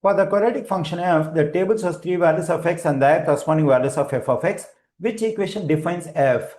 For the quadratic function f, the table shows three values of x and their corresponding values of f of x. Which equation defines f?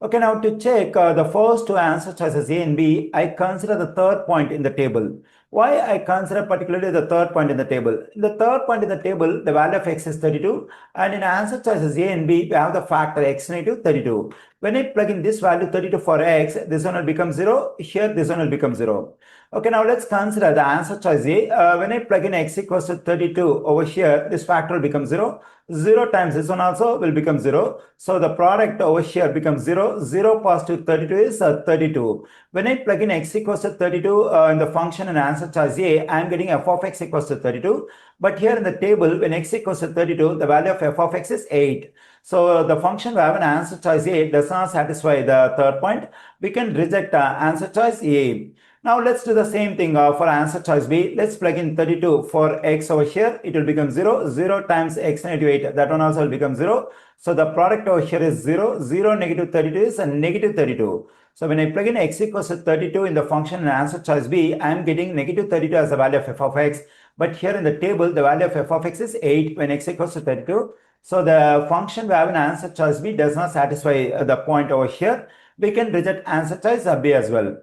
Okay, now to check the first two answer choices A and B, I consider the third point in the table. Why I consider particularly the third point in the table? In the third point in the table, the value of x is 32, and in answer choices A and B, we have the factor x negative 32. When I plug in this value 32 for x, this one will become 0. Here, this one will become 0. Okay, now let's consider the answer choice A. When I plug in x equals to 32 over here, this factor will become 0. 0 times this one also will become 0. So the product over here becomes 0. 0 positive 32 is 32. When I plug in x equals to 32 in the function and answer choice A, I am getting f of x equals to 32. But here in the table, when x equals to 32, the value of f of x is 8. So the function we have an answer choice A does not satisfy the third point. We can reject answer choice A. Now let's do the same thing for answer choice B. Let's plug in 32 for x over here. It will become 0. 0 times x negative 8. That one also will become 0. So the product over here is 0. 0 negative 32 is a negative 32. So when I plug in x equals to 32 in the function and answer choice B, I am getting negative 32 as the value of f of x. But here in the table, the value of f of x is 8 when x equals to 32. So the function we have in answer choice B does not satisfy the point over here. We can reject answer choice B as well.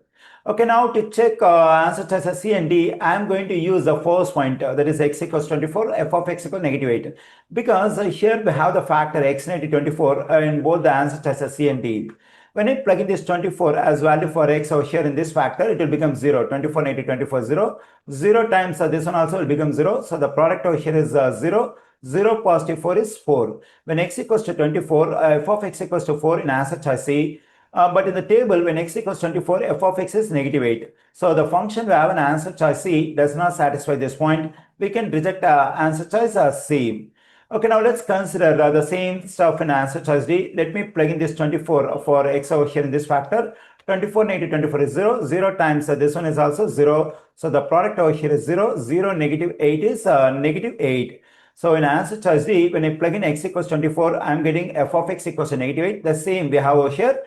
Okay, now to check answer choices C and D, I am going to use the first point, that is x equals 24, f of x equals negative 8. Because here we have the factor x negative 24 in both the answer choices C and D. When I plug in this 24 as value for x over here in this factor, it will become 0. 24 negative 24 0. 0 times this one also will become 0. So the product over here is 0. 0 positive 4 is 4. When x equals to 24, f of x equals to 4 in answer choice C. But in the table, when x equals 24, f of x is negative 8. So the function we have an answer choice C does not satisfy this point. We can reject answer choice C. Okay, now let's consider the same stuff in answer choice D. Let me plug in this 24 for x over here in this factor. 24 negative 24 is 0. 0 times this one is also 0. So the product over here is 0. 0 negative 8 is negative 8. So in answer choice D, when I plug in x equals 24, I am getting f of x equals to negative 8. The same we have over here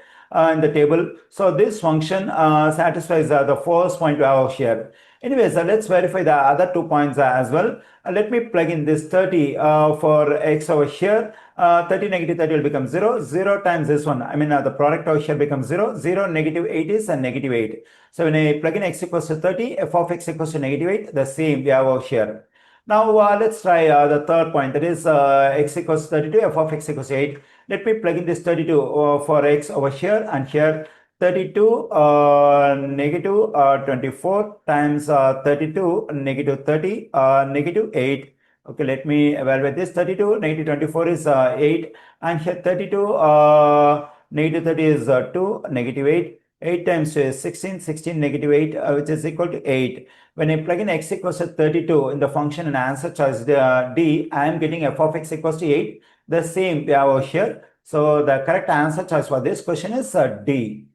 in the table. So this function satisfies the first point we have here. Anyways, let's verify the other 2 points as well. Let me plug in this 30 for x over here. 30 negative 30 will become 0. 0 times this one, I mean the product over here becomes 0. 0 negative 8 is a negative 8. So when I plug in x equals to 30, f of x equals to negative 8, the same we have over here. Now let's try the third point, that is x equals 32, f of x equals 8. Let me plug in this 32 for x over here and here. 32 negative 24 times 32 negative 30 negative 8. Okay, let me evaluate this. 32 negative 24 is 8, and here 32 negative 30 is 2 negative 8. 8 times 2 is 16, 16 negative 8, which is equal to 8. When I plug in x equals to 32 in the function and answer choice D, I am getting f of x equals to 8. The same we have over here. So the correct answer choice for this question is D.